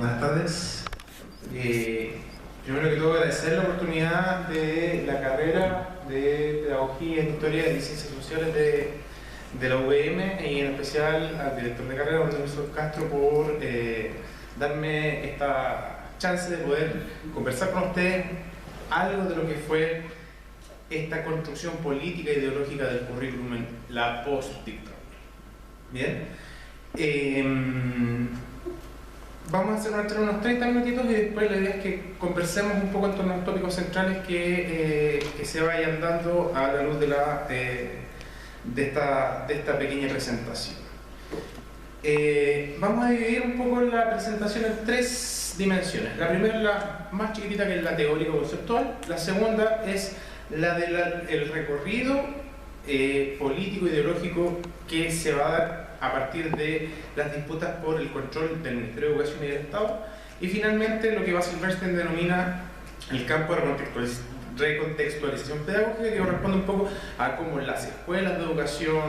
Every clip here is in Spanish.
Buenas tardes. Primero que todo, agradecer la oportunidad de la carrera de Pedagogía en Historia y Ciencias Sociales de la UVM y en especial al director de carrera, don Nelson Castro, por darme esta chance de poder conversar con ustedes algo de lo que fue esta construcción política e ideológica del currículum en la post-dictadura. Bien. Vamos a hacer unos 30 minutitos y después la idea es que conversemos un poco en torno a los tópicos centrales que se vayan dando a la luz de esta pequeña presentación. Vamos a dividir un poco la presentación en tres dimensiones. La primera es la más chiquitita, que es la teórico-conceptual. La segunda es la del recorrido político ideológico que se va a dar a partir de las disputas por el control del Ministerio de Educación y del Estado. Y finalmente lo que Basil Bernstein denomina el campo de recontextualización pedagógica, que corresponde un poco a cómo las escuelas de educación,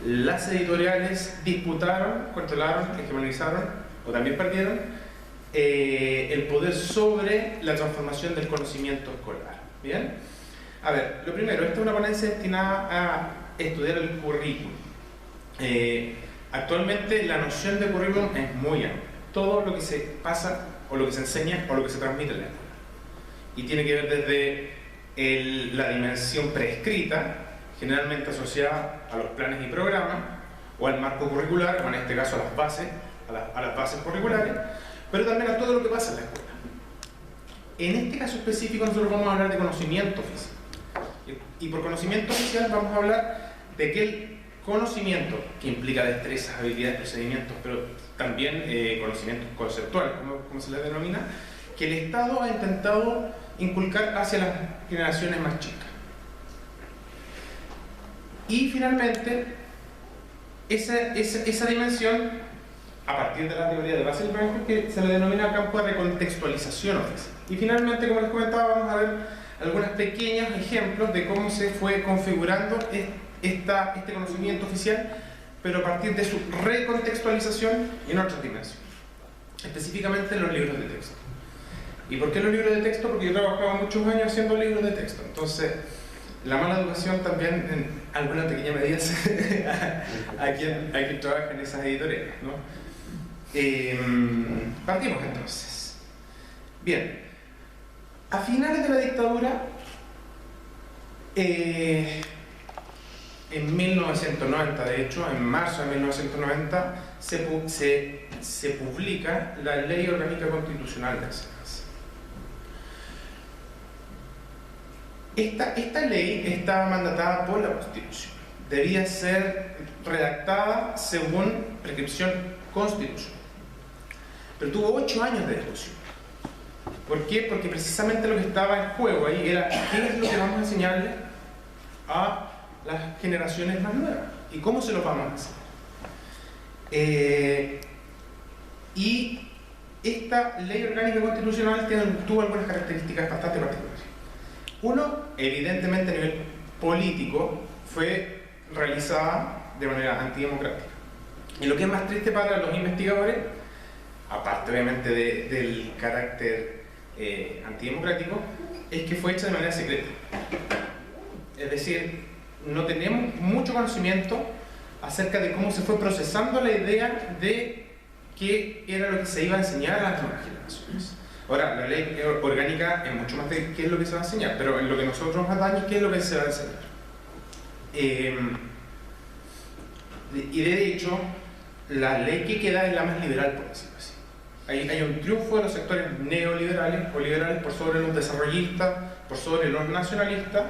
las editoriales disputaron, controlaron, hegemonizaron o también perdieron el poder sobre la transformación del conocimiento escolar. ¿Bien? A ver, lo primero, esta es una ponencia destinada a estudiar el currículum. Actualmente la noción de currículum es muy amplia. Todo lo que se pasa, o lo que se enseña, o lo que se transmite en la escuela. Y tiene que ver desde la dimensión prescrita, generalmente asociada a los planes y programas, o al marco curricular, o en este caso a las bases, a las bases curriculares, pero también a todo lo que pasa en la escuela. En este caso específico nosotros vamos a hablar de conocimiento oficial. Y por conocimiento oficial vamos a hablar de que el conocimiento, que implica destrezas, habilidades, procedimientos, pero también conocimientos conceptuales, como se les denomina, que el Estado ha intentado inculcar hacia las generaciones más chicas. Y finalmente, esa dimensión, a partir de la teoría de Basil Bernstein, que se le denomina campo de recontextualización oficial. Y finalmente, como les comentaba, vamos a ver algunos pequeños ejemplos de cómo se fue configurando este conocimiento oficial, pero a partir de su recontextualización en otras dimensiones, específicamente en los libros de texto. ¿Y por qué los libros de texto? Porque yo trabajaba muchos años haciendo libros de texto, entonces la mala educación también en alguna pequeña medida a quien trabaja en esas editoriales, ¿no? Partimos entonces. Bien, a finales de la dictadura, en 1990, de hecho, en marzo de 1990, se publica la Ley Orgánica Constitucional de Enseñanza. Esta ley estaba mandatada por la Constitución. Debía ser redactada según prescripción constitucional. Pero tuvo 8 años de discusión. ¿Por qué? Porque precisamente lo que estaba en juego ahí era qué es lo que vamos a enseñarle a las generaciones más nuevas y cómo se los vamos a enseñar. Y esta ley orgánica constitucional tuvo algunas características bastante particulares. Uno, evidentemente a nivel político, fue realizada de manera antidemocrática. Y lo que es más triste para los investigadores, aparte obviamente del carácter antidemocrático, es que fue hecha de manera secreta. Es decir, no tenemos mucho conocimiento acerca de cómo se fue procesando la idea de qué era lo que se iba a enseñar a las nuevas generaciones. Ahora, la ley orgánica es mucho más de qué es lo que se va a enseñar, pero en lo que nosotros nos atañe es qué es lo que se va a enseñar. Y de hecho, la ley que queda es la más liberal, por decirlo así. Hay un triunfo de los sectores neoliberales o liberales por sobre los desarrollistas, por sobre los nacionalistas,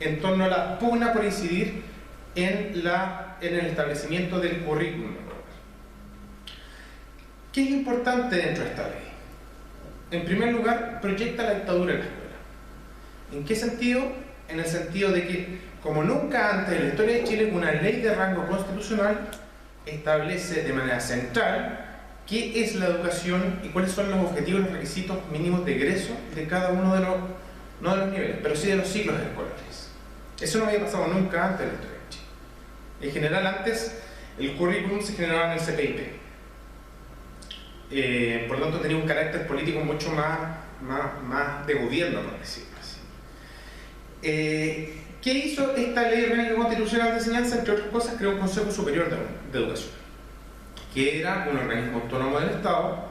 en torno a la pugna por incidir en el establecimiento del currículum. ¿Qué es importante dentro de esta ley? En primer lugar, proyecta la dictadura en la escuela. ¿En qué sentido? En el sentido de que, como nunca antes en la historia de Chile, una ley de rango constitucional establece de manera central qué es la educación y cuáles son los objetivos y los requisitos mínimos de egreso de cada uno de los, no de los niveles, pero sí de los ciclos escolares. Eso no había pasado nunca antes en la historia de Chile. En general, antes el currículum se generaba en el CPIP. por lo tanto tenía un carácter político mucho más de gobierno, por decirlo así. ¿Qué hizo esta ley orgánica constitucional de enseñanza? Entre otras cosas, creó un Consejo Superior de Educación, que era un organismo autónomo del Estado,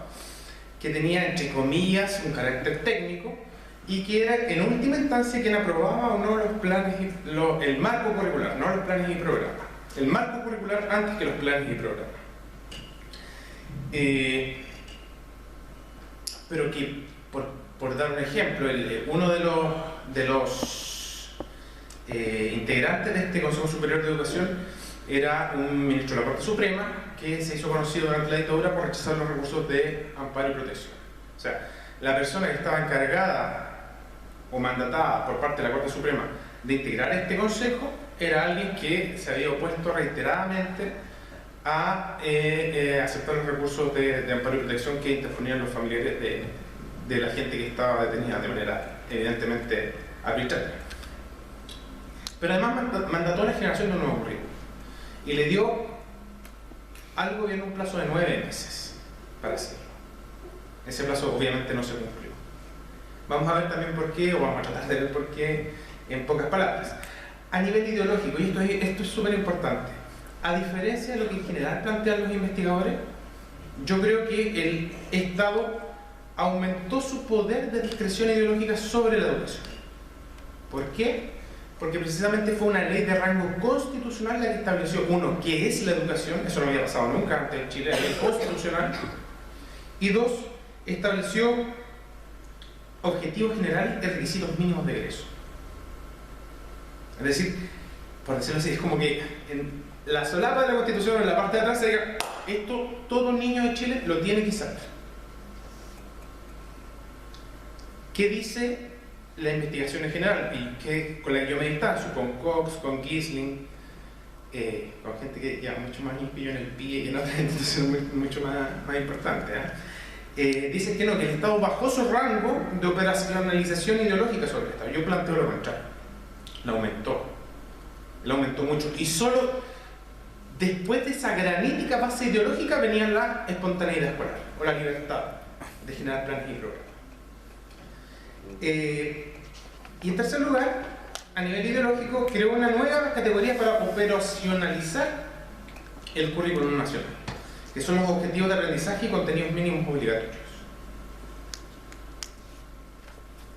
que tenía, entre comillas, un carácter técnico, y que era, en última instancia, quien aprobaba o no los planes, el marco curricular, no los planes y programas. El marco curricular antes que los planes y programas. Pero que, por dar un ejemplo, uno de los integrantes de este Consejo Superior de Educación era un ministro de la Corte Suprema que se hizo conocido durante la dictadura por rechazar los recursos de amparo y protección. O sea, la persona que estaba encargada o mandatada por parte de la Corte Suprema de integrar este consejo era alguien que se había opuesto reiteradamente a aceptar los recursos de amparo y protección que interponían los familiares de la gente que estaba detenida de manera evidentemente arbitraria. Pero además mandató a la generación de un nuevo currículo y le dio algo en un plazo de 9 meses para hacerlo. Ese plazo obviamente no se cumplió. Vamos a ver también por qué, o vamos a tratar de ver por qué en pocas palabras. A nivel ideológico, y esto es súper importante, a diferencia de lo que en general plantean los investigadores, yo creo que el Estado aumentó su poder de discreción ideológica sobre la educación. ¿Por qué? Porque precisamente fue una ley de rango constitucional la que estableció, uno, qué es la educación, eso no había pasado nunca antes en Chile, la ley constitucional, y dos, estableció objetivos generales y requisitos mínimos de egreso. Es decir, por decirlo así, es como que en la solapa de la Constitución, en la parte de atrás, se diga, esto todo niño de Chile lo tiene que saber. ¿Qué dice la investigación en general? Y que, con la que yo me distancio, con Cox, con Gissling, con gente que lleva mucho más limpio en el pie y en otras instituciones mucho más importantes, dicen que no, que el Estado bajó su rango de operacionalización ideológica sobre el Estado. Yo planteo lo contrario. Lo aumentó mucho. Y solo después de esa granítica base ideológica venía la espontaneidad escolar o la libertad de generar planes y programas. Y en tercer lugar, a nivel ideológico, creó una nueva categoría para operacionalizar el currículum nacional, que son los objetivos de aprendizaje y contenidos mínimos obligatorios.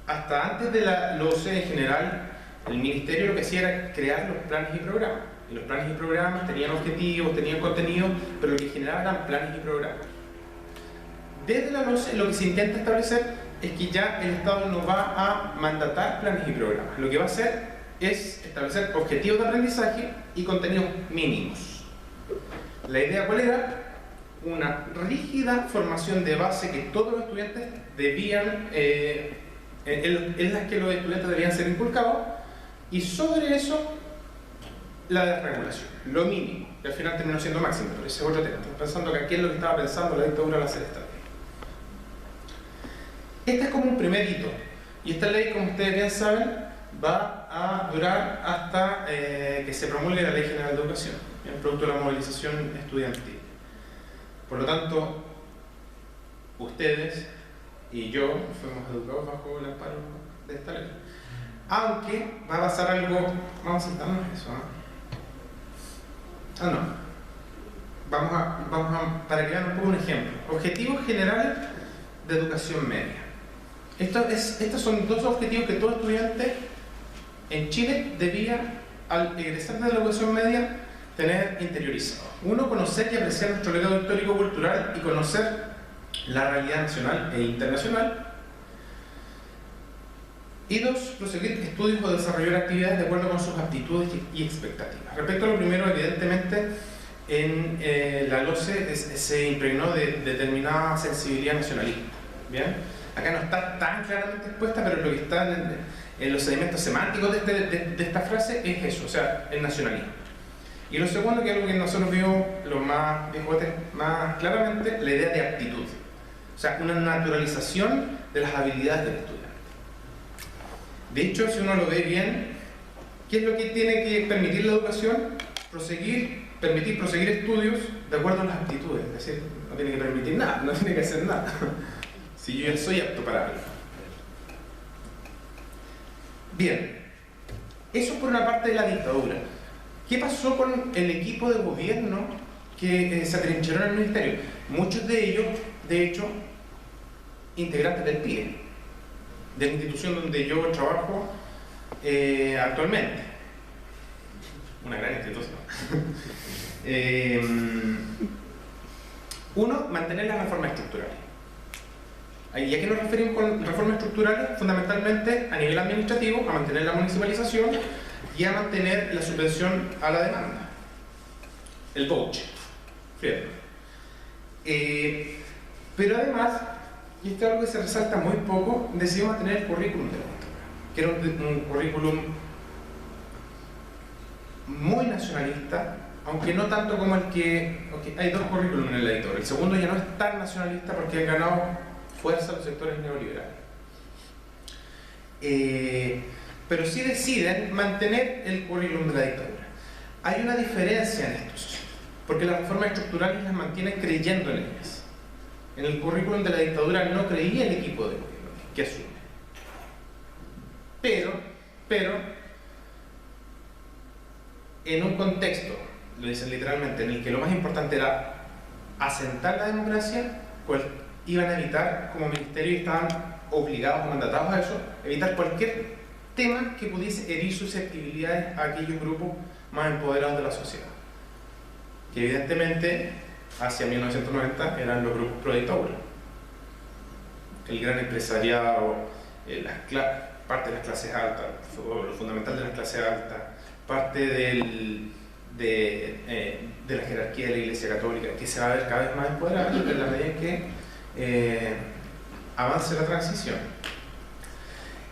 Hasta antes de la LOCE en general, el Ministerio lo que hacía era crear los planes y programas. Y los planes y programas tenían objetivos, tenían contenido, pero lo que generaban eran planes y programas. Desde la LOCE lo que se intenta establecer es que ya el Estado no va a mandatar planes y programas. Lo que va a hacer es establecer objetivos de aprendizaje y contenidos mínimos. La idea, ¿cuál era? Una rígida formación de base que todos los estudiantes debían, en las que los estudiantes debían ser inculcados, y sobre eso la desregulación, lo mínimo, que al final terminó siendo máximo, pero ese es otro tema. Estoy pensando que aquí es lo que estaba pensando la dictadura al hacer esta ley. Este es como un primer hito, y esta ley, como ustedes bien saben, va a durar hasta que se promulgue la Ley General de Educación, en producto de la movilización estudiantil. Por lo tanto, ustedes y yo fuimos educados bajo el amparo de esta ley. Aunque va a pasar algo, vamos a sentarnos en eso, ¿no? Para que vean un poco un ejemplo. Objetivos generales de educación media. Estos son dos objetivos que todo estudiante en Chile debía, al egresar de la educación media, tener interiorizado. Uno, conocer y apreciar nuestro legado histórico-cultural y conocer la realidad nacional e internacional. Y dos, proseguir estudios o desarrollar actividades de acuerdo con sus aptitudes y expectativas. Respecto a lo primero, evidentemente, en la LOCE se impregnó de determinada sensibilidad nacionalista. ¿Bien? Acá no está tan claramente expuesta, pero lo que está en los sedimentos semánticos de esta frase es eso, o sea, el nacionalismo. Y lo segundo, que es algo que nosotros vimos los más viejotes más claramente, la idea de aptitud. O sea, una naturalización de las habilidades del estudiante. De hecho, si uno lo ve bien, ¿qué es lo que tiene que permitir la educación? Proseguir permitir proseguir estudios de acuerdo a las aptitudes, es decir, no tiene que permitir nada, no tiene que hacer nada. Si yo ya soy apto para algo. Bien, eso por una parte de la dictadura. ¿Qué pasó con el equipo de gobierno que se atrincheró en el ministerio? Muchos de ellos, de hecho, integrantes del PIDE, de la institución donde yo trabajo actualmente. Una gran institución. Uno, mantener las reformas estructurales. ¿Y a qué nos referimos con reformas estructurales? Fundamentalmente a nivel administrativo, a mantener la municipalización y a mantener la subvención a la demanda, el voucher. Pero además, y esto es algo que se resalta muy poco, decidió mantener el currículum de la dictadura, que era un currículum muy nacionalista, aunque no tanto como el que... hay dos currículums en la dictadura. El segundo ya no es tan nacionalista porque han ganado fuerza los sectores neoliberales. Pero sí deciden mantener el currículum de la dictadura. Hay una diferencia en estos, porque las reformas estructurales las mantienen creyendo en ellas. En el currículum de la dictadura no creía el equipo de gobierno que asume. Pero en un contexto, lo dicen literalmente, en el que lo más importante era asentar la democracia, pues iban a evitar, como ministerio, y estaban obligados o mandatados a eso, evitar cualquier tema que pudiese herir susceptibilidades a aquellos grupos más empoderados de la sociedad, que evidentemente hacia 1990 eran los grupos pro dictadura, el gran empresariado, parte de las clases altas, lo fundamental de las clases altas, parte de la jerarquía de la Iglesia Católica, que se va a ver cada vez más empoderada en la medida en que avance la transición.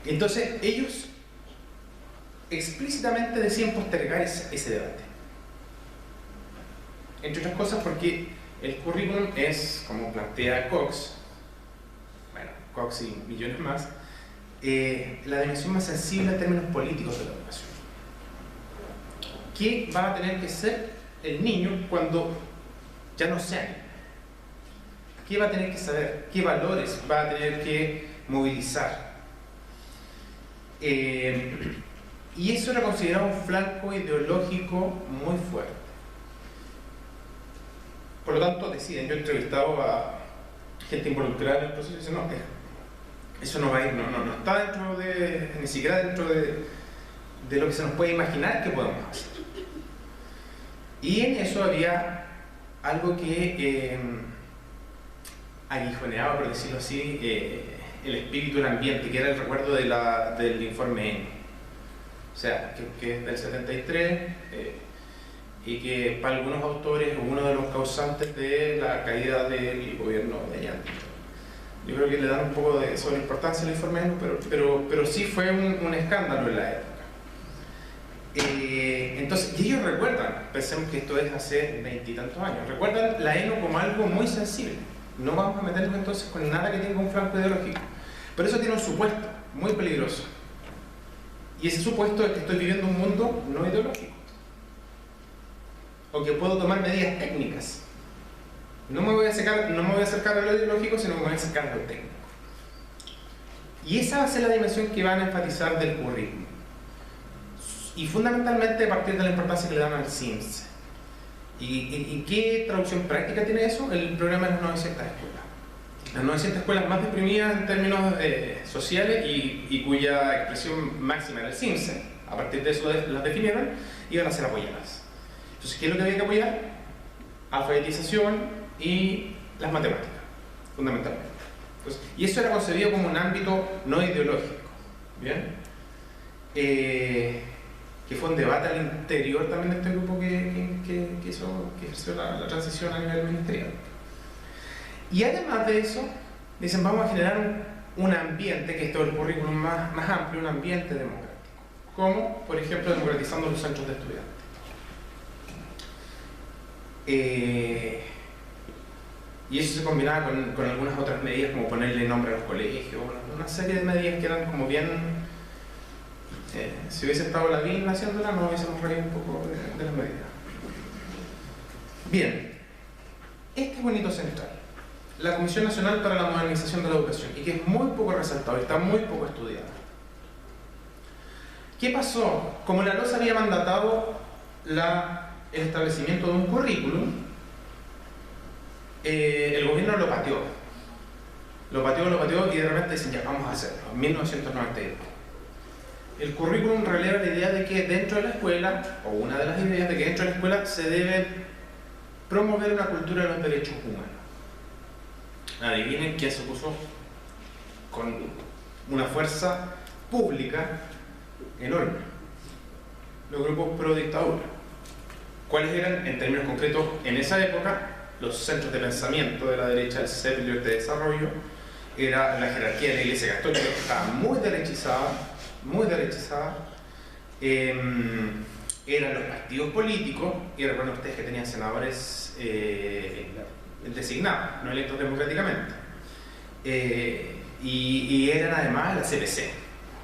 Entonces ellos explícitamente decían postergar ese debate, entre otras cosas porque el currículum es, como plantea Cox, bueno, Cox y millones más, la dimensión más sensible en términos políticos de la educación. ¿Qué va a tener que ser el niño cuando ya no sea niño? ¿Qué va a tener que saber? ¿Qué valores va a tener que movilizar? Y eso era considerado un flanco ideológico muy fuerte. Por lo tanto, deciden, yo he entrevistado a gente involucrada en el proceso y dicen, no, eso no va a ir, no está dentro de, ni siquiera dentro de lo que se nos puede imaginar que podemos hacer. Y en eso había algo que aguijoneaba, por decirlo así, el espíritu del ambiente, que era el recuerdo del informe ENO. O sea, que es del 73 y que para algunos autores es uno de los causantes de la caída del gobierno de Allende. Yo creo que le dan un poco de sobreimportancia al informe ENO, pero sí fue un escándalo en la época. Entonces, y ellos recuerdan, pensemos que esto es hace 20 y tantos años, recuerdan la ENO como algo muy sensible. No vamos a meternos entonces con nada que tenga un flanco ideológico. Pero eso tiene un supuesto muy peligroso. Y ese supuesto es que estoy viviendo un mundo no ideológico. O que puedo tomar medidas técnicas. No me voy a acercar a lo ideológico, sino me voy a acercar a lo técnico. Y esa va a ser la dimensión que van a enfatizar del currículum. Y fundamentalmente a partir de la importancia que le dan al CIMSE. ¿Y qué traducción práctica tiene eso? El programa de las 900 escuelas. Las 900 escuelas más deprimidas en términos sociales y cuya expresión máxima era el CIMSE. A partir de eso las definieron y iban a ser apoyadas. Entonces, ¿qué es lo que había que apoyar? Alfabetización y las matemáticas, fundamentalmente. Entonces, y eso era concebido como un ámbito no ideológico. ¿Bien? Que fue un debate al interior también de este grupo que ejerció la transición a nivel ministerial. Y además de eso, dicen, vamos a generar un ambiente, que es todo el currículum más amplio, un ambiente democrático, como, por ejemplo, democratizando los centros de estudiantes. Y eso se combinaba con algunas otras medidas, como ponerle nombre a los colegios, una serie de medidas que eran como bien... si hubiese estado Lavín haciéndola, nos hubiésemos reído un poco de las medidas. Bien, este es un hito central, la Comisión Nacional para la Modernización de la Educación, y que es muy poco resaltado y está muy poco estudiado. ¿Qué pasó? Como la LOS había mandatado el establecimiento de un currículum, el gobierno lo pateó y de repente dicen, ya, vamos a hacerlo, en 1992. El currículum releva la idea de que dentro de la escuela, o una de las ideas de que dentro de la escuela se debe promover una cultura de los derechos humanos. Adivinen quién se puso con una fuerza pública enorme: los grupos pro dictadura. ¿Cuáles eran, en términos concretos, en esa época, los centros de pensamiento de la derecha, el CEP y el de desarrollo? Era la jerarquía de la Iglesia Católica, que estaba muy derechizada, eran los partidos políticos, y recuerden ustedes que tenían senadores designados, no electos democráticamente, y eran además la CPC.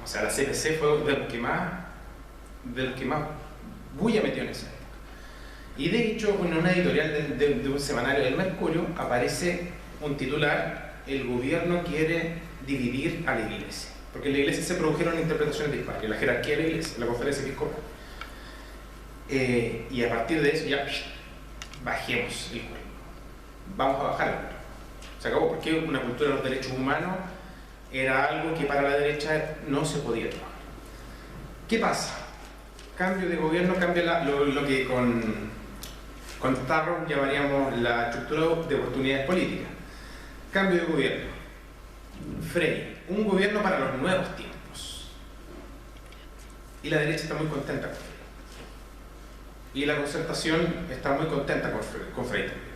O sea, la CPC fue de los que más bulla metió en esa época. Y de hecho, en una editorial de un semanario del Mercurio aparece un titular: el gobierno quiere dividir a la iglesia, porque en la iglesia se produjeron interpretaciones dispares, la jerarquía de la iglesia, la conferencia episcopal, y a partir de eso ya bajemos el cuerpo, vamos a bajar el cuerpo, se acabó, porque una cultura de los derechos humanos era algo que para la derecha no se podía trabajar. ¿Qué pasa? Cambio de gobierno, cambia lo que con Tarro llamaríamos la estructura de oportunidades políticas. Cambio de gobierno. Frey, un gobierno para los nuevos tiempos. Y la derecha está muy contenta con Frey. Y la concertación está muy contenta con Frey también.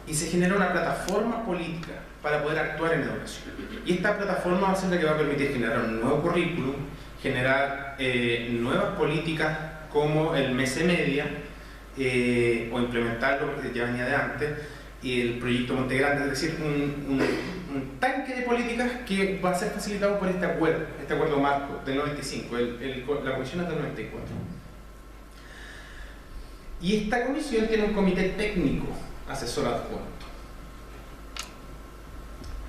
Y se genera una plataforma política para poder actuar en educación. Y esta plataforma va a ser la que va a permitir generar un nuevo currículum, generar nuevas políticas como el MESE Media, o implementar lo que ya venía de antes, y el proyecto Montegrande, es decir, un tanque de políticas que va a ser facilitado por este acuerdo marco del 95, la comisión es del 94. Y esta comisión tiene un comité técnico asesor adjunto.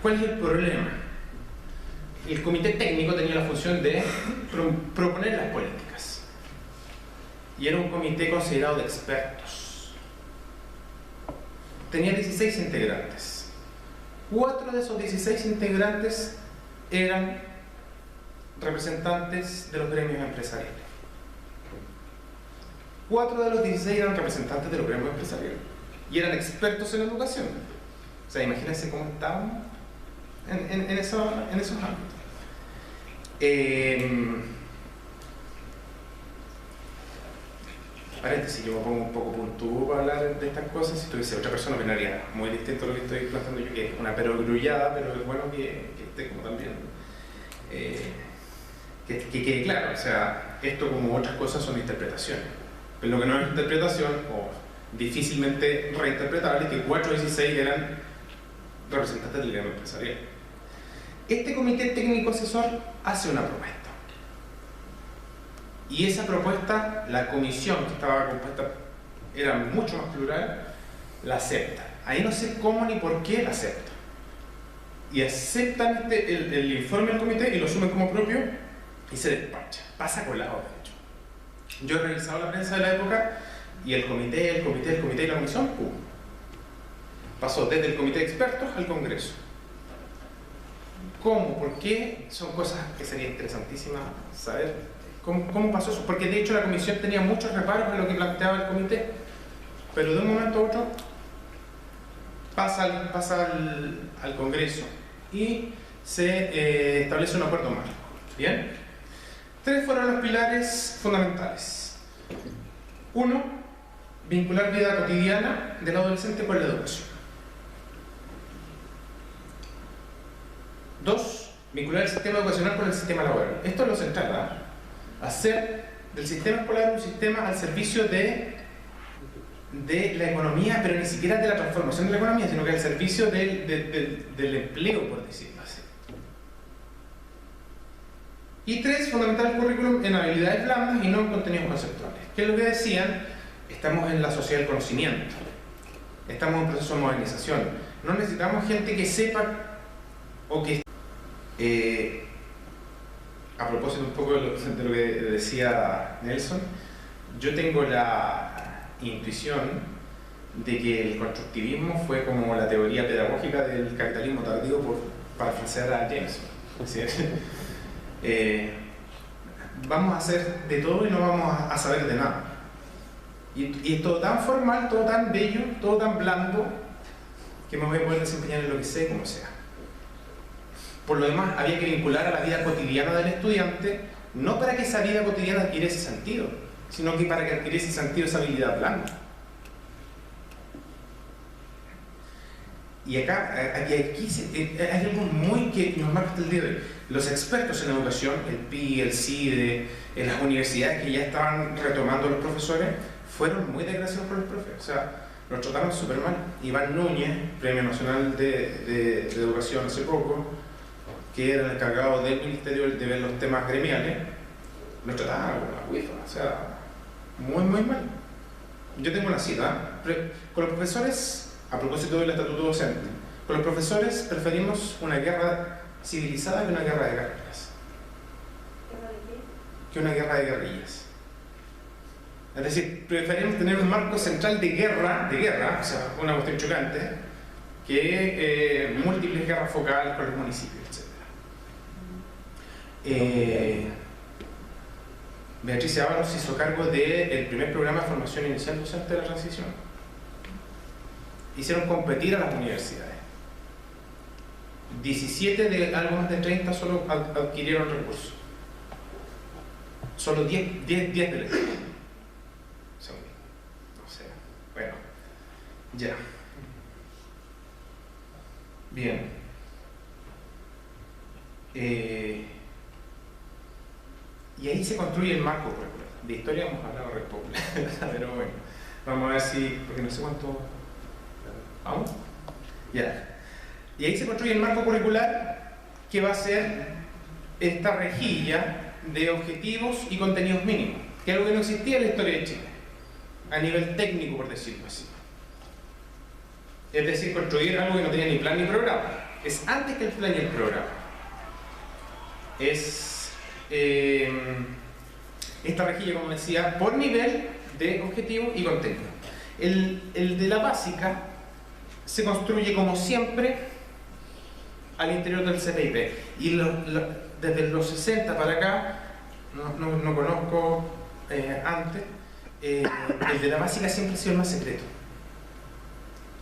¿Cuál es el problema? El comité técnico tenía la función de proponer las políticas. Y era un comité considerado de expertos. Tenía 16 integrantes. 4 de esos 16 integrantes eran representantes de los gremios empresariales. 4 de los 16 eran representantes de los gremios empresariales. Y eran expertos en educación. O sea, imagínense cómo estaban en esos ámbitos. Paréntesis, yo me pongo un poco puntúo para hablar de estas cosas. Si tuviese otra persona opinaría muy distinto a lo que estoy planteando yo, que es una perogrullada, pero es bueno que esté como también que quede claro. O sea, esto, como otras cosas, son interpretaciones, pero lo que no es interpretación o difícilmente reinterpretable es que 4 de 16 eran representantes del gremio empresarial. Este comité técnico asesor hace una propuesta. Y esa propuesta, la comisión que estaba compuesta era mucho más plural, la acepta. Ahí no sé cómo ni por qué la acepta. Y aceptan el informe del comité y lo asumen como propio y se despacha. Pasa colado, de hecho. Yo he revisado la prensa de la época y el comité y la comisión, pasó desde el comité de expertos al Congreso. ¿Cómo? ¿Por qué? Son cosas que sería interesantísimas saber. ¿Cómo pasó eso? Porque de hecho la comisión tenía muchos reparos en lo que planteaba el comité, pero de un momento a otro pasa al Congreso y se establece un acuerdo marco. ¿Bien? 3 fueron los pilares fundamentales. 1, vincular vida cotidiana del adolescente con la educación. 2, vincular el sistema educacional con el sistema laboral. Esto es lo central, ¿verdad? Hacer del sistema escolar un sistema al servicio de la economía, pero ni siquiera de la transformación de la economía, sino que al servicio del empleo, por decirlo así. Y 3, fundamentar el currículum en habilidades blandas y no en contenidos conceptuales. Que es lo que decían, estamos en la sociedad del conocimiento, estamos en un proceso de modernización. No necesitamos gente que sepa o que... a propósito un poco de lo que decía Nelson, yo tengo la intuición de que el constructivismo fue como la teoría pedagógica del capitalismo tardío, por parafrasear a Jameson. ¿Sí? Vamos a hacer de todo y no vamos a saber de nada. Y es todo tan formal, todo tan bello, todo tan blando, que me voy a poder desempeñar en lo que sé, como sea. Por lo demás, había que vincular a la vida cotidiana del estudiante, no para que esa vida cotidiana adquiriese sentido, sino que para que adquiriese sentido esa habilidad blanda. Y acá, aquí hay algo muy que nos marca hasta el día de hoy. Los expertos en educación, el PI, el CIDE, en las universidades que ya estaban retomando los profesores, fueron muy desgraciados por los profes. O sea, los trataron súper mal. Iván Núñez, Premio Nacional de Educación hace poco, que era el encargado del Ministerio de ver los temas gremiales, los trataban como la huifa. O sea, muy, muy mal. Yo tengo una cita. Con los profesores, a propósito del estatuto docente, con los profesores preferimos una guerra civilizada que una guerra de guerrillas. Que una guerra de guerrillas. Es decir, preferimos tener un marco central de guerra, o sea, una cuestión chocante, que múltiples guerras focales con los municipios, etc. Beatriz Ábalos se hizo cargo del primer programa de formación inicial docente de la transición. Hicieron competir a las universidades. 17 de algo más de 30 solo adquirieron recursos. Solo 10 del equipo. No sé. Bueno, ya. Bien. Y ahí se construye el marco curricular. De historia hemos hablado re poco, pero bueno, vamos a ver si, porque no sé cuánto. ¿Vamos? Ya. Y ahí se construye el marco curricular que va a ser esta rejilla de objetivos y contenidos mínimos, que es algo que no existía en la historia de Chile, a nivel técnico, por decirlo así. Es decir, construir algo que no tenía ni plan ni programa. Es antes que el plan y el programa. Es esta rejilla, como decía, por nivel de objetivo y contenido. El de la básica se construye como siempre al interior del CPIP. Y desde los 60 para acá, no conozco antes, el de la básica siempre ha sido el más secreto.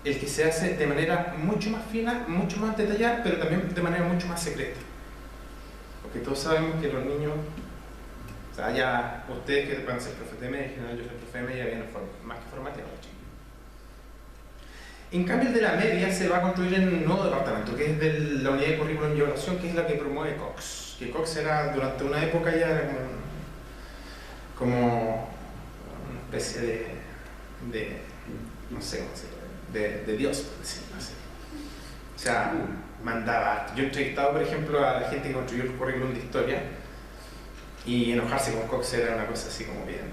El que se hace de manera mucho más fina, mucho más detallada, pero también de manera mucho más secreta. Porque todos sabemos que los niños, o sea, ya ustedes que van a ser profes de media, en general yo soy profe de media, vienen más que formateados. En cambio, el de la media se va a construir en un nuevo departamento, que es de la unidad de currículum y evaluación, que es la que promueve Cox. Que Cox era, durante una época ya era como una especie de no sé cómo decirlo, de Dios, por decirlo así. O sea, mandaba. Yo he entrevistado, por ejemplo, a la gente que construyó el currículum de historia, y enojarse con Cox era una cosa así como bien.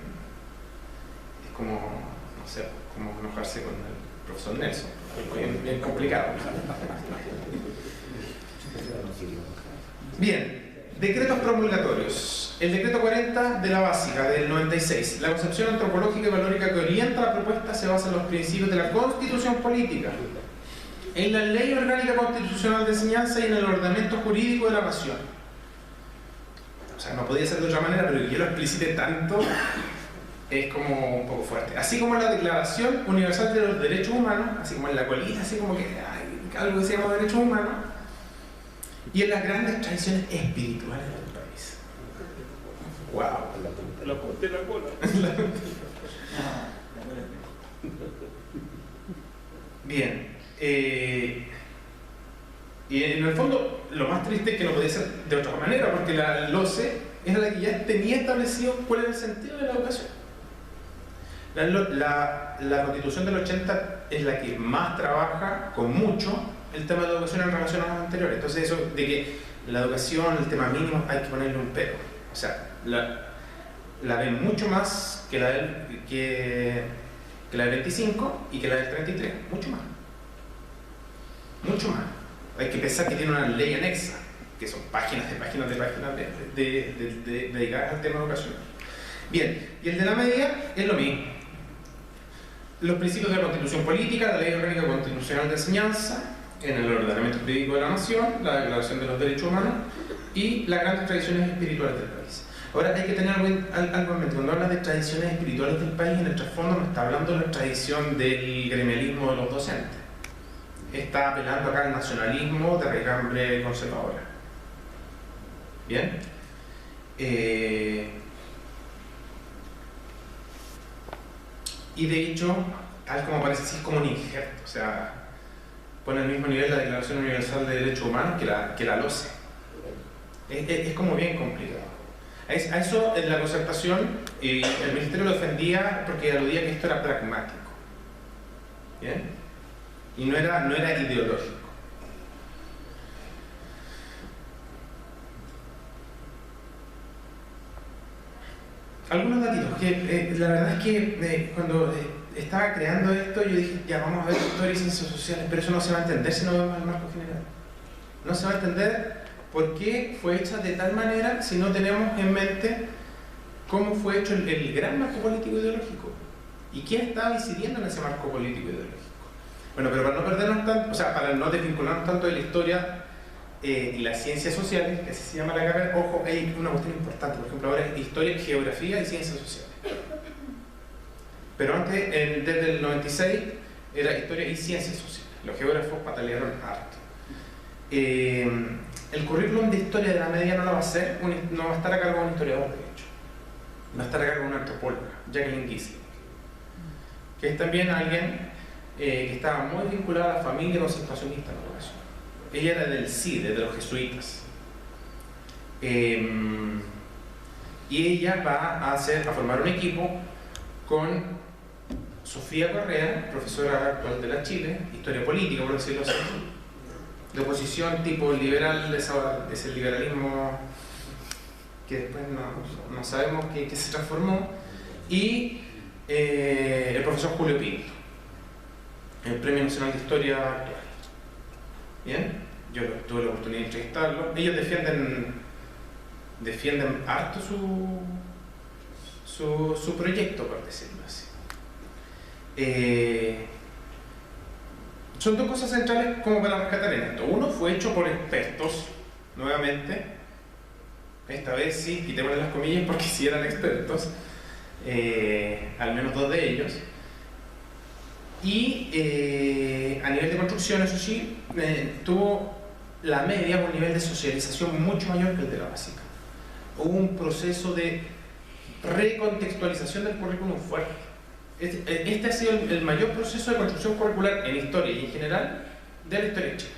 Es como, no sé, como enojarse con el profesor Nelson. Bien complicado. Bien, decretos promulgatorios. El decreto 40 de la básica del 96. La concepción antropológica y valórica que orienta la propuesta se basa en los principios de la Constitución política, en la Ley Orgánica Constitucional de Enseñanza y en el ordenamiento jurídico de la nación. O sea, no podía ser de otra manera, pero que yo lo explicite tanto es como un poco fuerte. Así como en la Declaración Universal de los Derechos Humanos, así como en la colita, así como que hay algo que se llama derechos humanos, y en las grandes tradiciones espirituales del país. ¡Wow! Lo conté la cola. Bien. Y en el fondo, lo más triste es que no podía ser de otra manera, porque la LOCE era la que ya tenía establecido cuál era el sentido de la educación. La Constitución del 80 es la que más trabaja, con mucho, el tema de la educación en relación a las anteriores. Entonces eso de que la educación, el tema mínimo, hay que ponerle un pero. O sea, la ven mucho más que la del 25 y que la del 33, mucho más. Mucho más. Hay que pensar que tiene una ley anexa, que son páginas dedicadas al tema educacional. Bien, y el de la media es lo mismo. Los principios de la Constitución Política, la Ley Orgánica Constitucional de Enseñanza, en el ordenamiento jurídico de la nación, la Declaración de los Derechos Humanos y las grandes tradiciones espirituales del país. Ahora hay que tener algo en mente. Cuando habla de tradiciones espirituales del país, en el trasfondo no está hablando de la tradición del gremialismo de los docentes. Está apelando acá al nacionalismo de recambre conservadora. ¿Bien? Y de hecho, tal como parece así, es como un injerto. O sea, pone al mismo nivel la Declaración Universal de Derechos Humanos que la LOCE. Es como bien complicado. A eso en la concertación el Ministerio lo defendía porque aludía que esto era pragmático. ¿Bien? Y no era ideológico. Algunos datitos que la verdad es que cuando estaba creando esto yo dije, ya vamos a ver historia y ciencias sociales, pero eso no se va a entender si no vemos el marco general. No se va a entender por qué fue hecha de tal manera si no tenemos en mente cómo fue hecho el gran marco político ideológico y quién estaba incidiendo en ese marco político ideológico. Bueno, pero para no perdernos tanto, o sea, para no desvincularnos tanto de la historia y las ciencias sociales, que así se llama la carrera, ojo, hay una cuestión importante, por ejemplo, ahora es historia, geografía y ciencias sociales. Pero antes, desde el 96, era historia y ciencias sociales. Los geógrafos patalearon harto. El currículum de historia de la media no lo va a hacer, no va a estar a cargo de un historiador, de hecho. Va a estar a cargo de una antropóloga, Jacqueline Gisling, que es también alguien que estaba muy vinculada a la familia concentracionista en la educación. Ella era del CIDE, de los jesuitas. Y ella va a formar un equipo con Sofía Correa, profesora actual de la Chile, historia política, por decirlo así, de oposición tipo liberal, ese liberalismo que después no sabemos que se transformó, y el profesor Julio Pinto, el Premio Nacional de Historia actual. Bien, yo tuve la oportunidad de entrevistarlo. Ellos defienden harto su proyecto, por decirlo así. Son dos cosas centrales como para rescatar en esto. Uno fue hecho por expertos, nuevamente. Esta vez sí, quitémosle las comillas porque sí eran expertos, al menos dos de ellos. Y a nivel de construcción, eso sí, tuvo la media un nivel de socialización mucho mayor que el de la básica. Hubo un proceso de recontextualización del currículum fuerte. Este ha sido el mayor proceso de construcción curricular en historia y en general de la historia de Chile.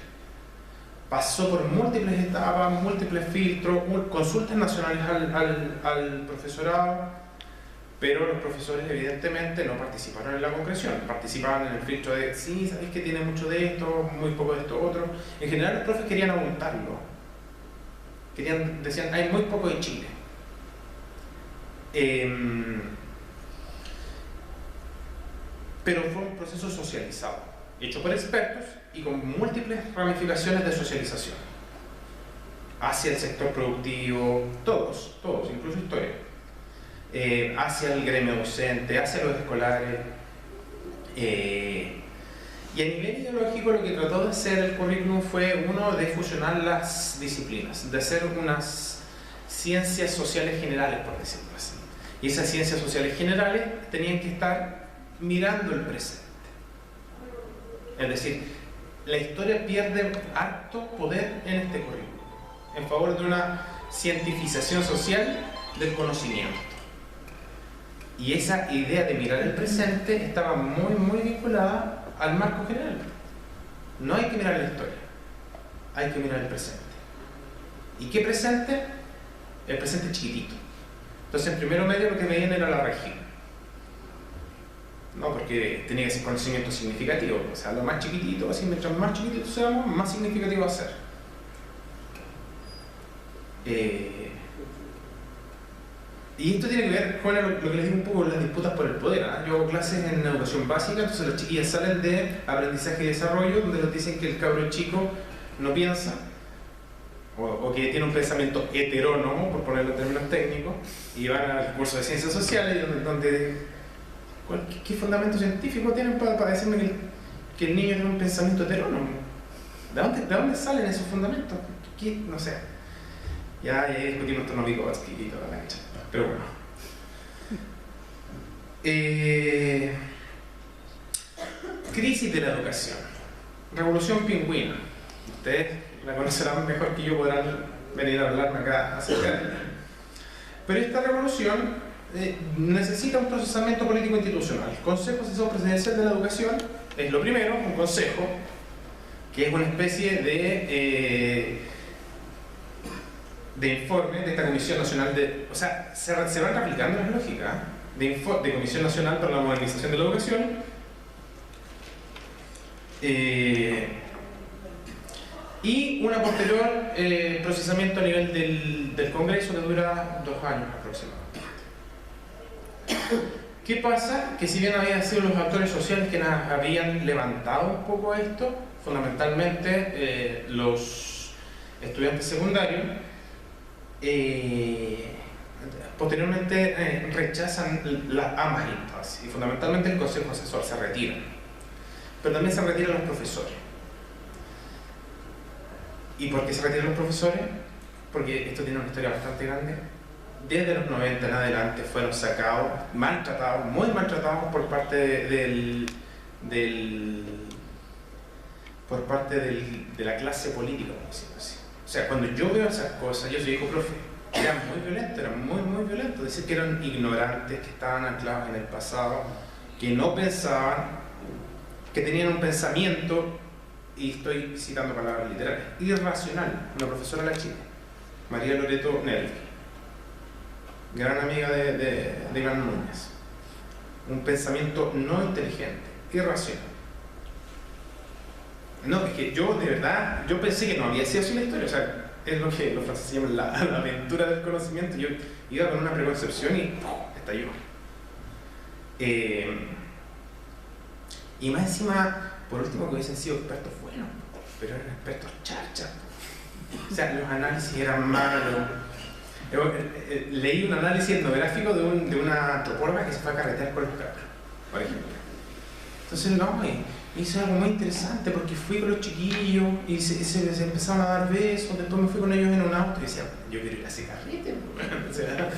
Pasó por múltiples etapas, múltiples filtros, consultas nacionales al profesorado, pero los profesores evidentemente no participaron en la concreción, participaban en el filtro de sí, sabéis que tiene mucho de esto, muy poco de esto otro. En general los profes querían abundarlo, decían hay muy poco de Chile. Pero fue un proceso socializado, hecho por expertos y con múltiples ramificaciones de socialización hacia el sector productivo, todos, incluso historia, hacia el gremio docente, hacia los escolares, y a nivel ideológico lo que trató de hacer el currículum fue uno de fusionar las disciplinas, de hacer unas ciencias sociales generales, por decirlo así, y esas ciencias sociales generales tenían que estar mirando el presente. Es decir, la historia pierde harto poder en este currículum, en favor de una cientificación social del conocimiento. Y esa idea de mirar el presente estaba muy vinculada al marco general. No hay que mirar la historia, hay que mirar el presente. ¿Y qué presente? El presente chiquitito. Entonces en primero medio lo que veían era la región. No, porque tenía que ser conocimiento significativo, o sea, lo más chiquitito, así mientras más chiquitito seamos, más significativo va a ser. Y Y esto tiene que ver con lo que les digo un poco, las disputas por el poder. ¿Eh? Yo hago clases en educación básica, entonces las chiquillas salen de aprendizaje y desarrollo, donde nos dicen que el cabro chico no piensa, o que tiene un pensamiento heterónomo, por ponerlo en términos técnicos, y van al curso de ciencias sociales, donde ¿qué fundamento científico tienen para decirme que el niño tiene un pensamiento heterónomo? ¿De dónde salen esos fundamentos? No sé. Ya discutimos esto no Vygotsky y toda la cancha. Pero bueno. Crisis de la educación. Revolución pingüina. Ustedes la conocerán mejor que yo, podrán venir a hablarme acá acerca de ella. Pero esta revolución necesita un procesamiento político institucional. El Consejo Asesor Presidencial de la Educación es lo primero, un consejo que es una especie de informe de esta Comisión Nacional de... O sea, se van replicando las lógicas de Comisión Nacional para la Modernización de la Educación, y una posterior procesamiento a nivel del Congreso que dura 2 años aproximadamente. ¿Qué pasa? Que si bien habían sido los actores sociales que habían levantado un poco esto, fundamentalmente los estudiantes secundarios, posteriormente rechazan ambas instancias y fundamentalmente el Consejo Asesor se retira, pero también se retiran los profesores. ¿Y por qué se retiran los profesores? Porque esto tiene una historia bastante grande. Desde los 90 en adelante fueron sacados, maltratados, muy maltratados por parte de la clase política, por decirlo así. O sea, cuando yo veo esas cosas, yo soy hijo profe, eran muy violentos, decir que eran ignorantes, que estaban anclados en el pasado, que no pensaban, que tenían un pensamiento, y estoy citando palabras literales, irracional. Una profesora de la Chile, María Loreto Nervi, gran amiga de Iván Núñez. Un pensamiento no inteligente, irracional. No, es que yo de verdad, yo pensé que no había sido así la historia, o sea, es lo que los franceses llaman la aventura del conocimiento. Yo iba con una preconcepción y estalló. Y más encima, por último, que hubiesen sido expertos buenos, pero eran expertos charcha. O sea, los análisis eran malos. Leí un análisis etnográfico de una antropóloga que se fue a carretear con los cabros, por ejemplo. Entonces, no, hice algo muy interesante porque fui con los chiquillos y se empezaron a dar besos. Después me fui con ellos en un auto y decía, yo quiero ir a ese carrete, o sea,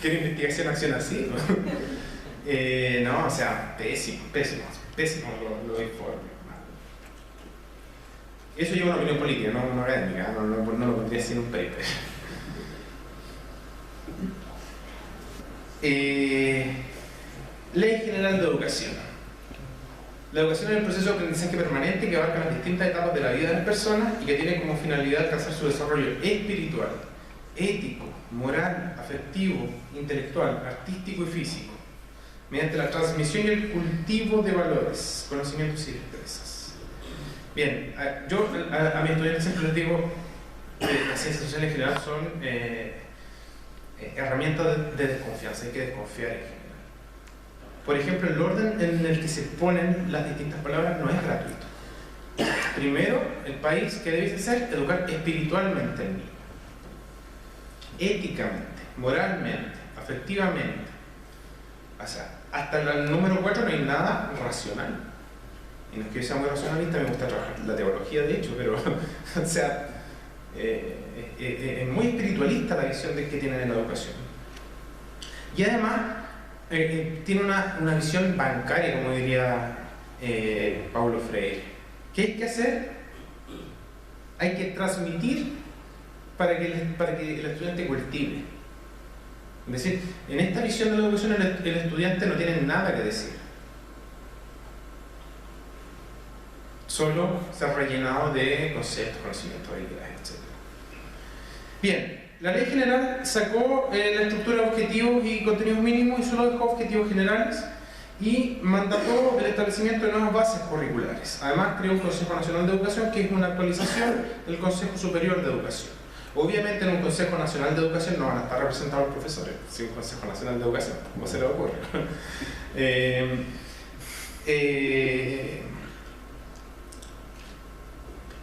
quiero investigación, acción así, ¿no? No, o sea, pésimo los informes. Eso lleva una opinión política, no académica, no lo pondría así en un paper. Ley General de Educación. La educación es el proceso de aprendizaje permanente que abarca las distintas etapas de la vida de las personas y que tiene como finalidad alcanzar su desarrollo espiritual, ético, moral, afectivo, intelectual, artístico y físico, mediante la transmisión y el cultivo de valores, conocimientos y destrezas. Bien, yo a mis estudiantes siempre les digo que las ciencias sociales en general son herramientas de desconfianza, hay que desconfiar en general. Por ejemplo, el orden en el que se ponen las distintas palabras no es gratuito. Primero, el país que debe ser educar espiritualmente al niño, éticamente, moralmente, afectivamente. O sea, hasta el número 4 no hay nada racional. Y no es que yo sea muy racionalista, me gusta trabajar la teología de hecho, pero o sea, es muy espiritualista la visión que tienen en la educación. Y además tiene una visión bancaria, como diría Paulo Freire. ¿Qué hay que hacer? Hay que transmitir para que el estudiante cultive. Es decir, en esta visión de la educación el estudiante no tiene nada que decir. Solo se ha rellenado de conceptos, conocimientos, habilidades, etc. Bien, la ley general sacó la estructura de objetivos y contenidos mínimos y solo dejó objetivos generales y mandató el establecimiento de nuevas bases curriculares. Además, creó un Consejo Nacional de Educación que es una actualización del Consejo Superior de Educación. Obviamente en un Consejo Nacional de Educación no van a estar representados los profesores, si un Consejo Nacional de Educación, ¿cómo se les ocurre?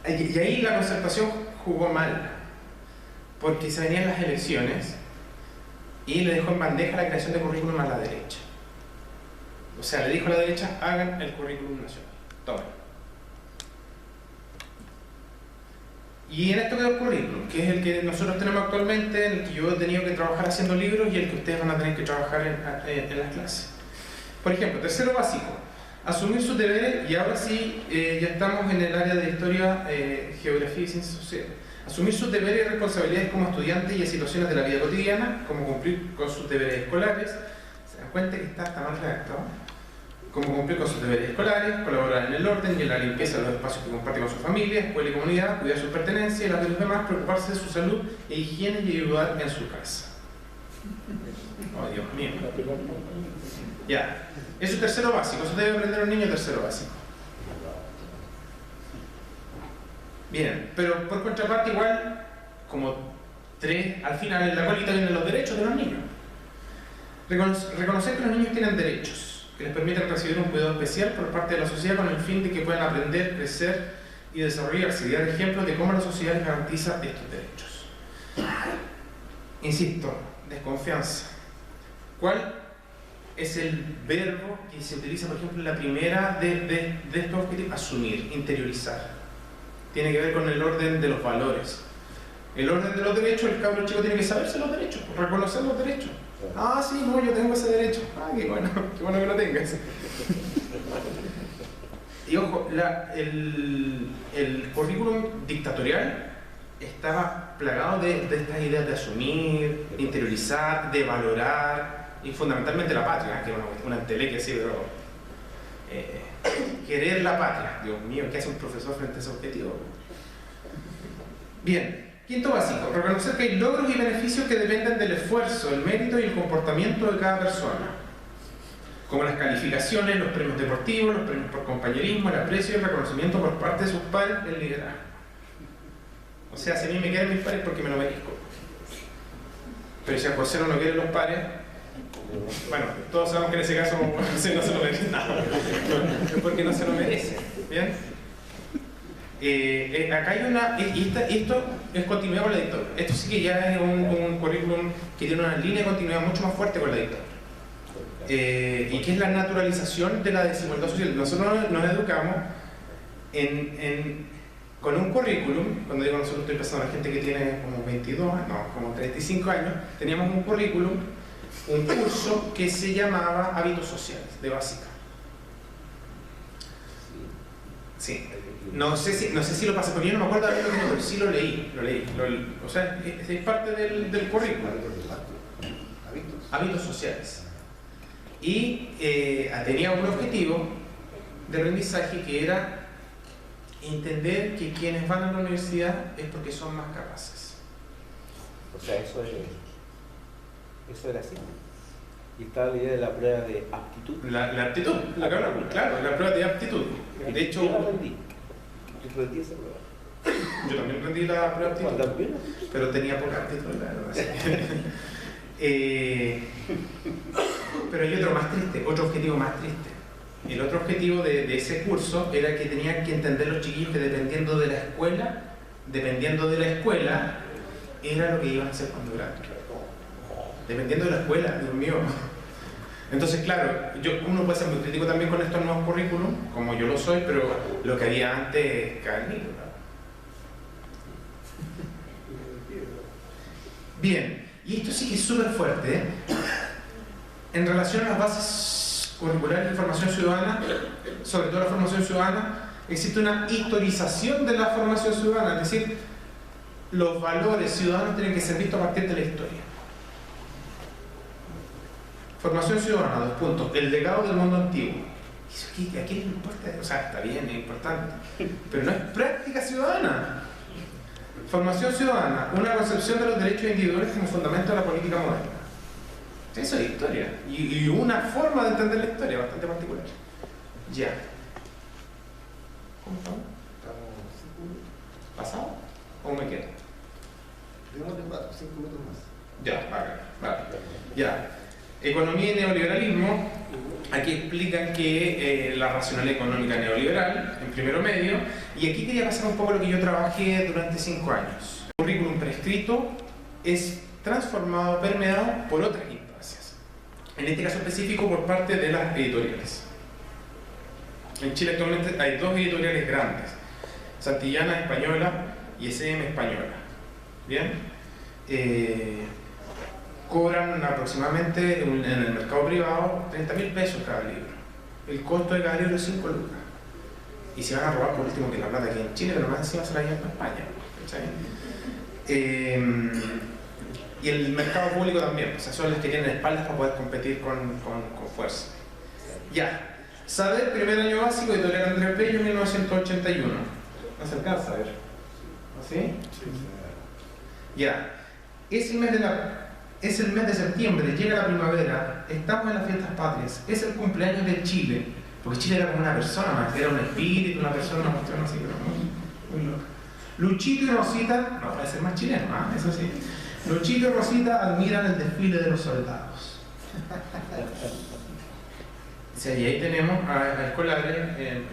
Y ahí la Concertación jugó mal, porque se venían las elecciones y le dejó en bandeja la creación de currículum a la derecha. O sea, le dijo a la derecha, hagan el currículum nacional, tomen. Y en esto quedó el currículum, que es el que nosotros tenemos actualmente, en el que yo he tenido que trabajar haciendo libros y el que ustedes van a tener que trabajar en las clases. Por ejemplo, tercero básico, asumir sus deberes, y ahora sí, ya estamos en el área de historia, geografía y ciencias sociales. Asumir sus deberes y responsabilidades como estudiantes y en situaciones de la vida cotidiana, como cumplir con sus deberes escolares. ¿Se dan cuenta que está mal redactado? Como cumplir con sus deberes escolares, colaborar en el orden y en la limpieza de los espacios que comparte con su familia, escuela y comunidad, cuidar sus pertenencias y las de los demás, preocuparse de su salud e higiene y ayudar en su casa. Oh, Dios mío. Ya. Eso es tercero básico, eso debe aprender un niño tercero básico. Bien, pero por contraparte igual, como tres, al final en la colita vienen los derechos de los niños. Reconocer que los niños tienen derechos que les permiten recibir un cuidado especial por parte de la sociedad con el fin de que puedan aprender, crecer y desarrollarse y dar ejemplos de cómo la sociedad les garantiza estos derechos. Insisto, desconfianza. ¿Cuál es el verbo que se utiliza, por ejemplo, en la primera de estos objetivos? Asumir, interiorizar. Tiene que ver con el orden de los valores. El orden de los derechos, el cabro chico tiene que saberse los derechos, reconocer los derechos. Ah, sí, no, yo tengo ese derecho. Ah, qué bueno que lo tengas. Y ojo, el currículum dictatorial estaba plagado de estas ideas de asumir, interiorizar, de valorar, y fundamentalmente la patria, que es una entelequia así, pero querer la patria. Dios mío, ¿qué hace un profesor frente a ese objetivo? Bien. Quinto básico, reconocer que hay logros y beneficios que dependen del esfuerzo, el mérito y el comportamiento de cada persona, como las calificaciones, los premios deportivos, los premios por compañerismo, el aprecio y el reconocimiento por parte de sus pares, el liderazgo. O sea, si a mí me quieren mis pares, porque me lo merezco. Pero si a José no quieren los pares, bueno, todos sabemos que en ese caso José no se lo merece nada, es porque no se lo merece. ¿Bien? Acá hay una, y esto es continuidad con la dictadura. Esto sí que ya es un currículum que tiene una línea de continuidad mucho más fuerte con la dictadura. Y que es la naturalización de la desigualdad social. Nosotros nos educamos con un currículum, cuando digo nosotros estoy pensando en la gente que tiene como 22, no, como 35 años, teníamos un currículum, un curso que se llamaba Hábitos Sociales, de básica. Sí. No sé si lo pasé, porque yo no me acuerdo de haberlo, pero sí lo leí. O sea, es parte del currículum. Hábitos sociales. Y tenía un objetivo de aprendizaje que era entender que quienes van a la universidad es porque son más capaces. O sea, eso era así. Y estaba la idea de la prueba de aptitud. La aptitud, claro, la prueba de aptitud. De hecho, yo rendí esa prueba. Yo también rendí la prueba de aptitud. ¿También? Pero tenía poca aptitud, la verdad. Pero hay otro objetivo más triste. El otro objetivo de ese curso era que tenían que entender los chiquillos que dependiendo de la escuela, era lo que iban a hacer cuando grandes. Dependiendo de la escuela, Dios mío. Entonces, claro, uno puede ser muy crítico también con estos nuevos currículum, como yo lo soy, pero lo que había antes, carnito. Bien, y esto sí que es súper fuerte, ¿eh? En relación a las bases curriculares de formación ciudadana, sobre todo la formación ciudadana, existe una historización de la formación ciudadana, es decir, los valores ciudadanos tienen que ser vistos a partir de la historia. Formación ciudadana, 2 puntos. El legado del mundo antiguo. ¿A quién le importa? O sea, está bien, es importante. Pero no es práctica ciudadana. Formación ciudadana, una concepción de los derechos individuales como fundamento de la política moderna. Eso es historia. Y una forma de entender la historia bastante particular. Ya. ¿Cómo estamos? ¿Pasado? ¿O me quedo? Tenemos de 4, 5 minutos más. Ya, vale. Ya. Economía y neoliberalismo. Aquí explican que la racionalidad económica neoliberal, en primero medio, y aquí quería pasar un poco lo que yo trabajé durante 5 años. El currículum prescrito es transformado, permeado por otras instancias. En este caso específico, por parte de las editoriales. En Chile actualmente hay 2 editoriales grandes, Santillana Española y SM Española. ¿Bien? Cobran aproximadamente en el mercado privado 30.000 pesos cada libro. El costo de cada libro es 5 lucas. Y se van a robar por último que la plata aquí en Chile, pero más encima se la llevan para España. Y el mercado público también, o sea, son los que tienen espaldas para poder competir con fuerza. Ya. Saber, primer año básico, editorial Andrés Bello, 1981. ¿No se alcanza a ver? ¿Así? Sí. Ya. Es el mes de septiembre, llega la primavera, estamos en las fiestas patrias, es el cumpleaños de Chile, porque Chile era como una persona más, era un espíritu, una persona, una cuestión así, pero muy loca. Luchito y Rosita, no puede ser más chileno, ¿ah? Eso sí. Luchito y Rosita admiran el desfile de los soldados. O sea, y ahí tenemos a escolares en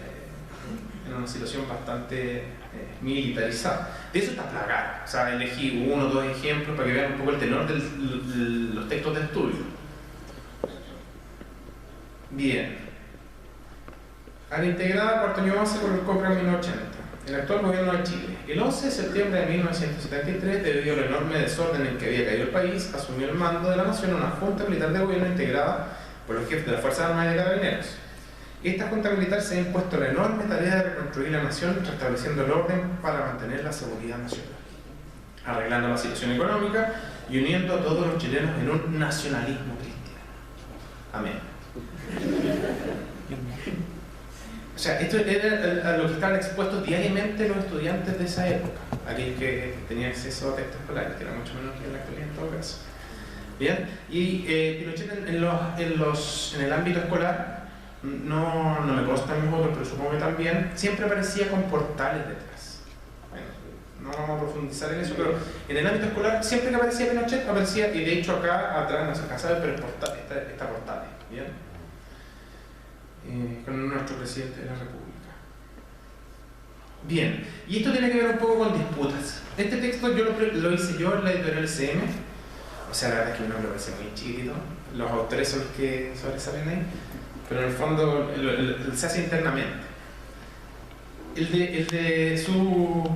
una situación bastante militarizada. De eso está plagado. O sea, elegí 1 o 2 ejemplos para que vean un poco el tenor de los textos de estudio. Bien. Al integrada cuarto año base con el COPRA en 1980. El actual gobierno de Chile. El 11 de septiembre de 1973, debido al enorme desorden en que había caído el país, asumió el mando de la nación una junta militar de gobierno integrada por los jefes de las Fuerzas Armadas y de Carabineros. Esta junta militar se ha impuesto la enorme tarea de reconstruir la nación, restableciendo el orden para mantener la seguridad nacional, arreglando la situación económica y uniendo a todos los chilenos en un nacionalismo cristiano. Amén. O sea, esto era a lo que estaban expuestos diariamente los estudiantes de esa época, aquellos que tenían acceso a textos escolares, que era mucho menos que en la actualidad en todo caso. Bien, y Pinochet en el ámbito escolar, no me constan los otros, pero supongo que también, siempre aparecía con portales detrás. Bueno, no vamos a profundizar en eso, pero en el ámbito escolar, siempre que aparecía Pinochet, aparecía, y de hecho acá atrás, no se alcanza a ver, pero está portales, ¿bien? Con nuestro presidente de la República. Bien, y esto tiene que ver un poco con disputas. Este texto yo lo hice yo en la editorial CM, o sea, la verdad es que mi nombre parece muy chiquito, los autores son los que sobresalen ahí, pero en el fondo se hace internamente. El de su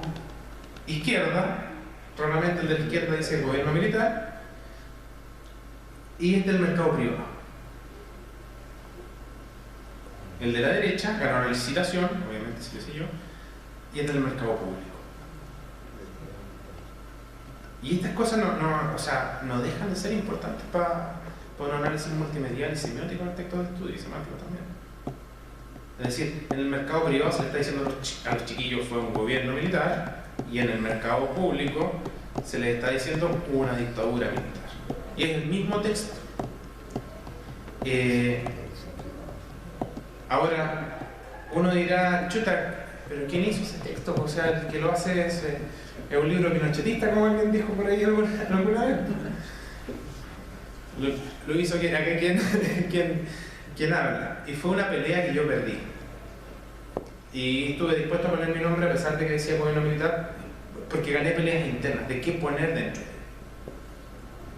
izquierda, probablemente el de la izquierda dice el gobierno militar, y es del mercado privado. El de la derecha ganó la licitación, obviamente si lo sé yo, y es del mercado público. Y estas cosas no dejan de ser importantes para un análisis multimedial y semiótico en el texto de estudio y semántico también. Es decir, en el mercado privado se le está diciendo a los chiquillos fue un gobierno militar, y en el mercado público se les está diciendo una dictadura militar. Y es el mismo texto. Ahora, uno dirá, chuta, ¿pero quién hizo ese texto? O sea, el que lo hace es un libro pinochetista, como alguien dijo por ahí alguna vez. Lo hizo quien habla. Y fue una pelea que yo perdí. Y estuve dispuesto a poner mi nombre a pesar de que decía gobierno militar, porque gané peleas internas de qué poner dentro.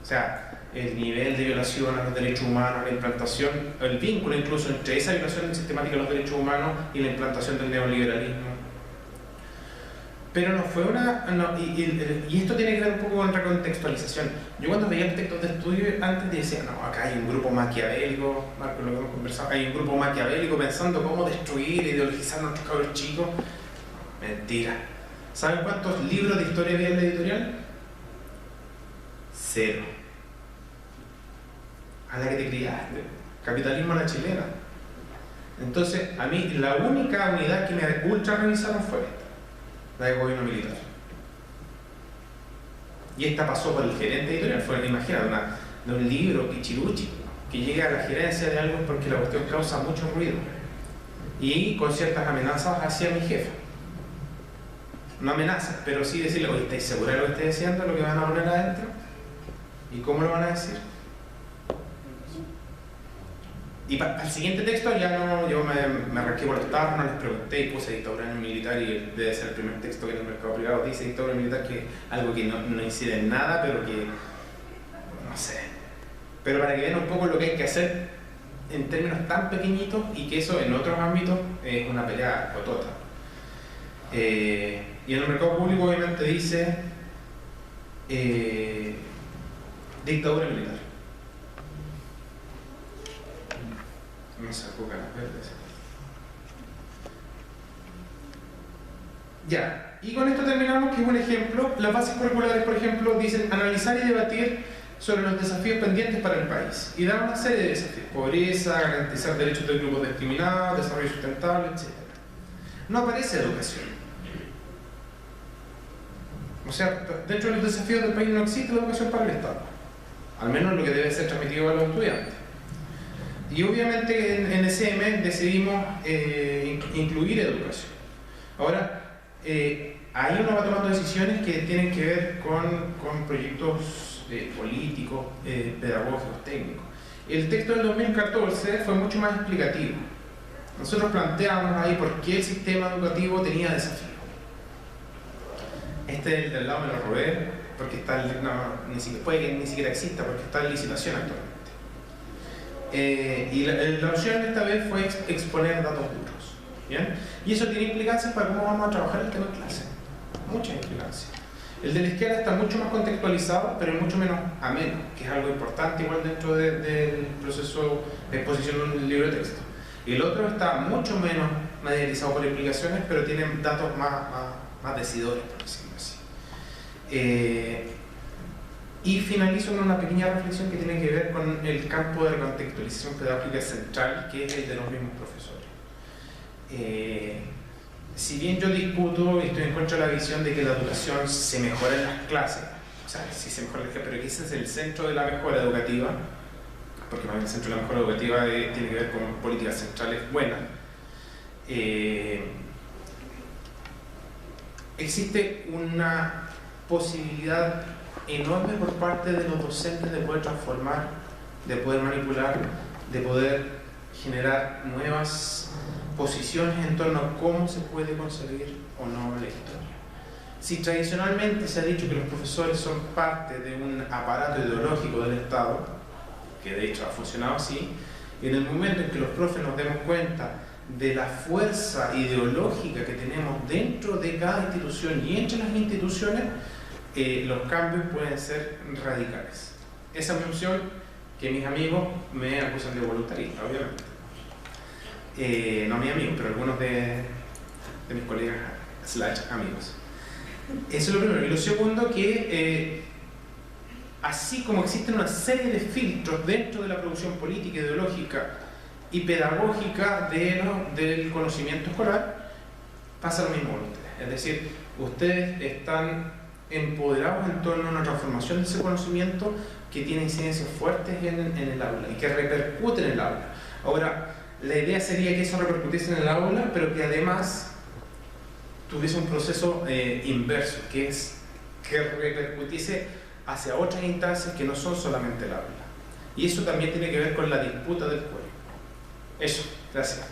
O sea, el nivel de violación a los derechos humanos, la implantación, el vínculo incluso entre esa violación sistemática de los derechos humanos y la implantación del neoliberalismo. Pero no fue y esto tiene que ver un poco con recontextualización. Yo cuando veía los textos de estudio antes decía, no, acá hay un grupo maquiavélico, Marco, lo que hemos conversado, hay un grupo maquiavélico pensando cómo destruir, ideologizar a nuestros cabros chicos. Mentira. ¿Saben cuántos libros de historia había en la editorial? 0. A la que te criaste, capitalismo a la chilena. Entonces, a mí la única unidad que me ultra revisaron fue esta, la de gobierno militar. Y esta pasó por el gerente editorial, fue, imagínate, de un libro pichiruchi, que llegue a la gerencia de algo porque la cuestión causa mucho ruido. Y con ciertas amenazas hacia mi jefa. no amenazas, pero sí decirle, oye, ¿estáis seguros de lo que estoy diciendo, lo que van a poner adentro? ¿Y cómo lo van a decir? Y para el siguiente texto ya no, yo me arranqué por los tarros, no les pregunté y puse dictadura militar, y debe ser el primer texto que en el mercado privado dice dictadura militar, que es algo que no incide en nada, pero que, no sé. Pero para que vean un poco lo que hay que hacer en términos tan pequeñitos, y que eso en otros ámbitos es una pelea cotota. Y en el mercado público obviamente dice dictadura militar. Me sacó caras verdes. Ya, y con esto terminamos, que es un ejemplo. Las bases curriculares, por ejemplo, dicen analizar y debatir sobre los desafíos pendientes para el país, y dan una serie de desafíos: pobreza, garantizar derechos de grupos discriminados, desarrollo sustentable, etc. No aparece educación. O sea, dentro de los desafíos del país no existe la educación para el Estado, al menos lo que debe ser transmitido a los estudiantes. Y obviamente en SM decidimos incluir educación. Ahora, ahí uno va tomando decisiones que tienen que ver con proyectos políticos, pedagógicos, técnicos. El texto del 2014 fue mucho más explicativo. Nosotros planteamos ahí por qué el sistema educativo tenía desafíos. Este del lado me lo robé, porque está puede que ni siquiera exista, porque está en licitación actualmente. Y la opción esta vez fue exponer datos duros, ¿bien? Y eso tiene implicancias para cómo vamos a trabajar el tema en clase. Muchas implicancias. El de la izquierda está mucho más contextualizado, pero mucho menos ameno, que es algo importante igual dentro del proceso de exposición de un libro de texto. Y el otro está mucho menos mediatizado por implicaciones, pero tiene datos más decidores, por decirlo así. Y finalizo con una pequeña reflexión que tiene que ver con el campo de recontextualización pedagógica central, que es el de los mismos profesores. Si bien yo discuto y estoy en contra de la visión de que la educación se mejora en las clases, o sea, sí se mejora en las clases, pero que ese es el centro de la mejora educativa, porque más bien el centro de la mejora educativa tiene que ver con políticas centrales buenas, existe una posibilidad enorme por parte de los docentes de poder transformar, de poder manipular, de poder generar nuevas posiciones en torno a cómo se puede concebir o no la historia. Si tradicionalmente se ha dicho que los profesores son parte de un aparato ideológico del Estado, que de hecho ha funcionado así, y en el momento en que los profes nos demos cuenta de la fuerza ideológica que tenemos dentro de cada institución y entre las instituciones, los cambios pueden ser radicales. Esa es mi opción, que mis amigos me acusan de voluntarista, obviamente. No mis amigos, pero algunos de mis colegas / amigos. Eso es lo primero. Y lo segundo, que así como existen una serie de filtros dentro de la producción política, ideológica y pedagógica del conocimiento escolar, pasa lo mismo con ustedes. Es decir, ustedes están empoderados en torno a una transformación de ese conocimiento que tiene incidencias fuertes en el aula y que repercute en el aula. Ahora, la idea sería que eso repercutiese en el aula, pero que además tuviese un proceso inverso, que es que repercutiese hacia otras instancias que no son solamente el aula. Y eso también tiene que ver con la disputa del cuerpo. Eso, gracias.